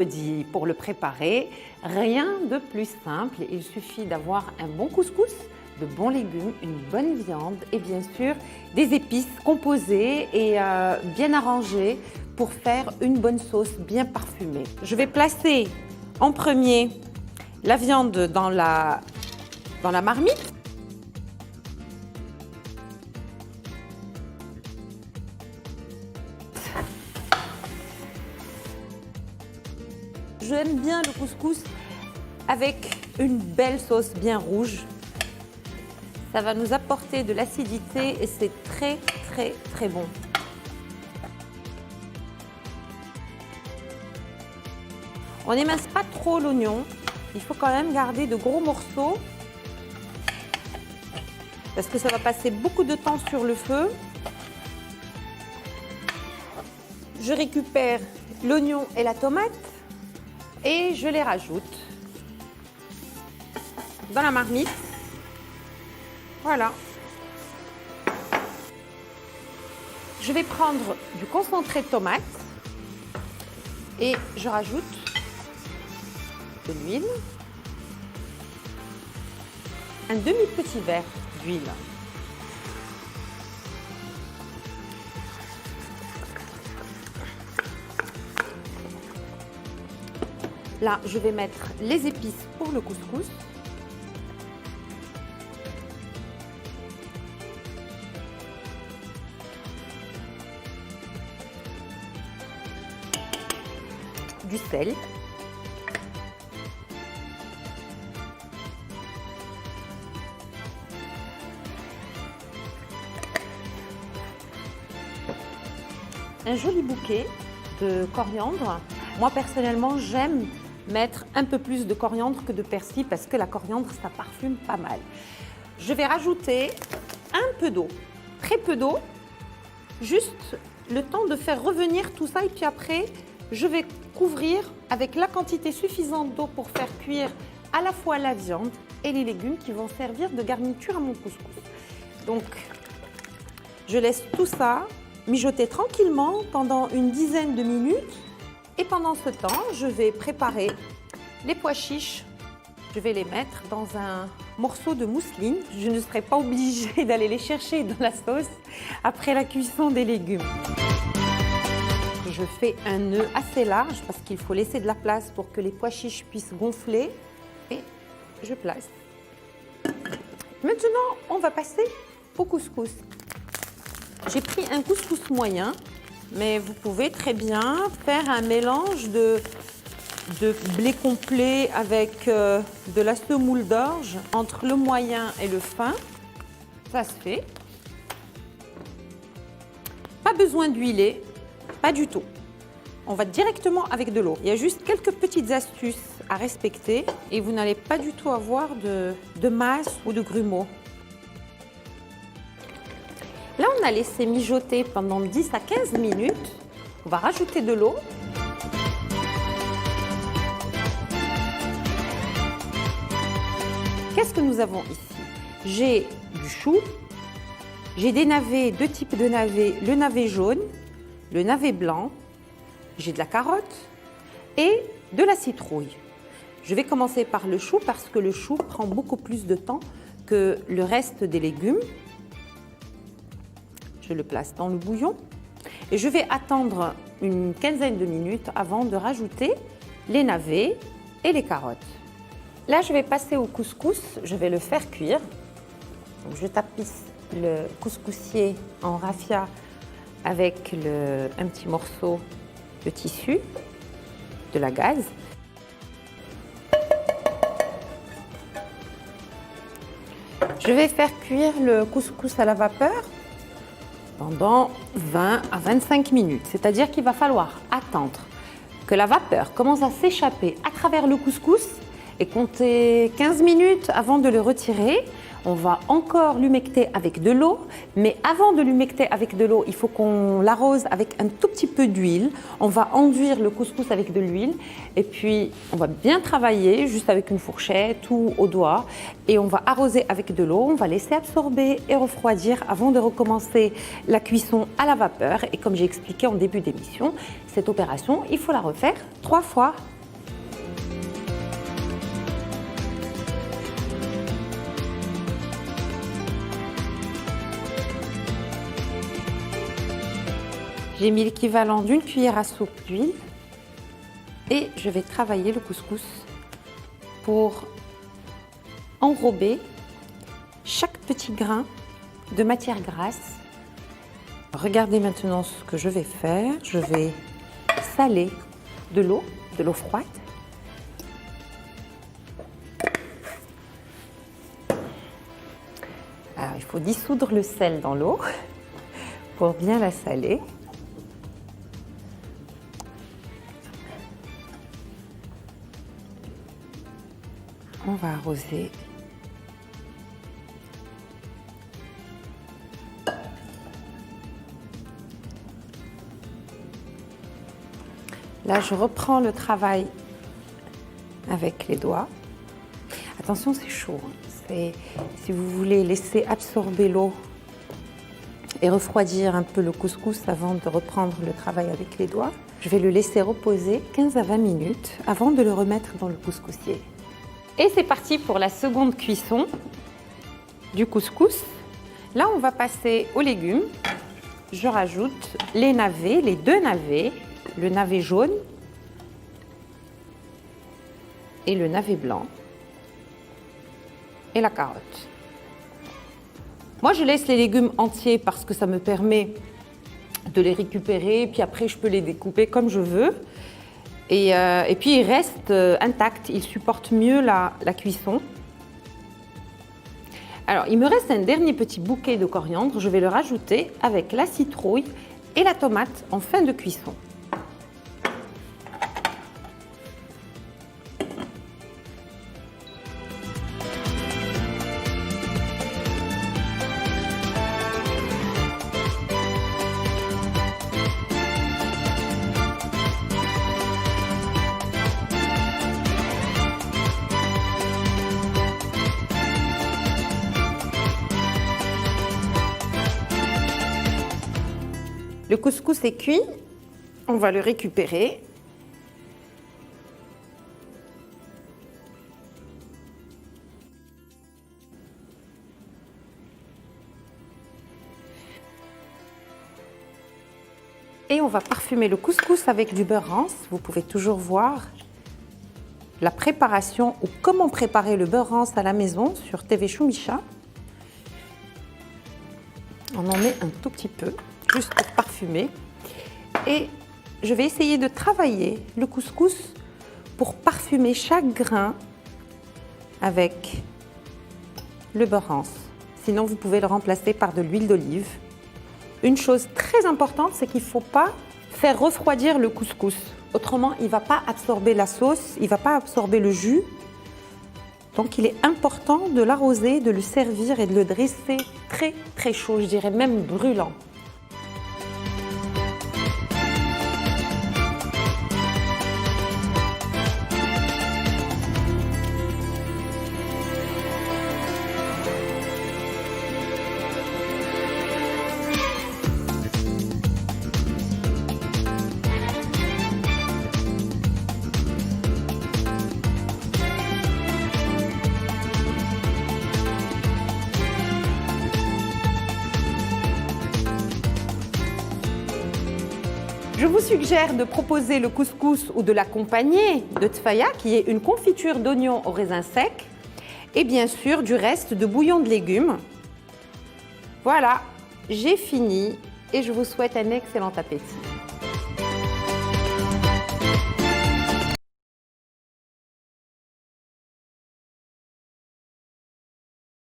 Dit pour le préparer, rien de plus simple, il suffit d'avoir un bon couscous, de bons légumes, une bonne viande et bien sûr des épices composées et bien arrangées pour faire une bonne sauce bien parfumée. Je vais placer en premier la viande dans la marmite. J'aime bien le couscous avec une belle sauce bien rouge. Ça va nous apporter de l'acidité et c'est très très très bon. On n'émince pas trop l'oignon. Il faut quand même garder de gros morceaux parce que ça va passer beaucoup de temps sur le feu. Je récupère l'oignon et la tomate. Et je les rajoute dans la marmite. Voilà. Je vais prendre du concentré de tomate et je rajoute de l'huile, un demi-petit verre d'huile. Là, je vais mettre les épices pour le couscous. Du sel. Un joli bouquet de coriandre. Moi, personnellement, j'aime mettre un peu plus de coriandre que de persil parce que la coriandre, ça parfume pas mal. Je vais rajouter un peu d'eau, très peu d'eau, juste le temps de faire revenir tout ça et puis après, je vais couvrir avec la quantité suffisante d'eau pour faire cuire à la fois la viande et les légumes qui vont servir de garniture à mon couscous. Donc, je laisse tout ça mijoter tranquillement pendant une dizaine de minutes. Et pendant ce temps, je vais préparer les pois chiches. Je vais les mettre dans un morceau de mousseline. Je ne serai pas obligée d'aller les chercher dans la sauce après la cuisson des légumes. Je fais un nœud assez large parce qu'il faut laisser de la place pour que les pois chiches puissent gonfler. Et je place. Maintenant, on va passer au couscous. J'ai pris un couscous moyen. Mais vous pouvez très bien faire un mélange de blé complet avec de la semoule d'orge entre le moyen et le fin. Ça se fait. Pas besoin d'huiler, pas du tout. On va directement avec de l'eau. Il y a juste quelques petites astuces à respecter et vous n'allez pas du tout avoir de masse ou de grumeaux. Là, on a laissé mijoter pendant 10 à 15 minutes. On va rajouter de l'eau. Qu'est-ce que nous avons ici? J'ai du chou, j'ai des navets, deux types de navets, le navet jaune, le navet blanc, j'ai de la carotte et de la citrouille. Je vais commencer par le chou parce que le chou prend beaucoup plus de temps que le reste des légumes. Je le place dans le bouillon et je vais attendre une quinzaine de minutes avant de rajouter les navets et les carottes. Là, je vais passer au couscous, je vais le faire cuire. Donc, je tapisse le couscoussier en raffia avec un petit morceau de tissu, de la gaze. Je vais faire cuire le couscous à la vapeur pendant 20 à 25 minutes. C'est-à-dire qu'il va falloir attendre que la vapeur commence à s'échapper à travers le couscous et compter 15 minutes avant de le retirer. On va encore l'humecter avec de l'eau, mais avant de l'humecter avec de l'eau, il faut qu'on l'arrose avec un tout petit peu d'huile. On va enduire le couscous avec de l'huile et puis on va bien travailler juste avec une fourchette ou au doigt et on va arroser avec de l'eau. On va laisser absorber et refroidir avant de recommencer la cuisson à la vapeur. Et comme j'ai expliqué en début d'émission, cette opération, il faut la refaire 3 fois. J'ai mis l'équivalent d'une cuillère à soupe d'huile et je vais travailler le couscous pour enrober chaque petit grain de matière grasse. Regardez maintenant ce que je vais faire. Je vais saler de l'eau froide. Alors, il faut dissoudre le sel dans l'eau pour bien la saler. On va arroser. Là, je reprends le travail avec les doigts. Attention, c'est chaud. Si vous voulez laisser absorber l'eau et refroidir un peu le couscous avant de reprendre le travail avec les doigts, je vais le laisser reposer 15 à 20 minutes avant de le remettre dans le couscoussier. Et c'est parti pour la seconde cuisson du couscous. Là, on va passer aux légumes. Je rajoute les navets, les 2 navets, le navet jaune et le navet blanc et la carotte. Moi, je laisse les légumes entiers parce que ça me permet de les récupérer, puis après, je peux les découper comme je veux. Et puis, ils restent intacts, ils supportent mieux la cuisson. Alors, il me reste un dernier petit bouquet de coriandre. Je vais le rajouter avec la citrouille et la tomate en fin de cuisson. Le couscous est cuit, on va le récupérer. Et on va parfumer le couscous avec du beurre rance. Vous pouvez toujours voir la préparation ou comment préparer le beurre rance à la maison sur TV Choumicha. On en met un tout petit peu, juste pour parfumer. Et je vais essayer de travailler le couscous pour parfumer chaque grain avec le beurre rance. Sinon, vous pouvez le remplacer par de l'huile d'olive. Une chose très importante, c'est qu'il ne faut pas faire refroidir le couscous. Autrement, il ne va pas absorber la sauce, il ne va pas absorber le jus. Donc, il est important de l'arroser, de le servir et de le dresser très, très chaud, je dirais même brûlant. Je vous suggère de proposer le couscous ou de l'accompagner de tfaya, qui est une confiture d'oignons au raisin sec, et bien sûr du reste de bouillon de légumes. Voilà, j'ai fini et je vous souhaite un excellent appétit.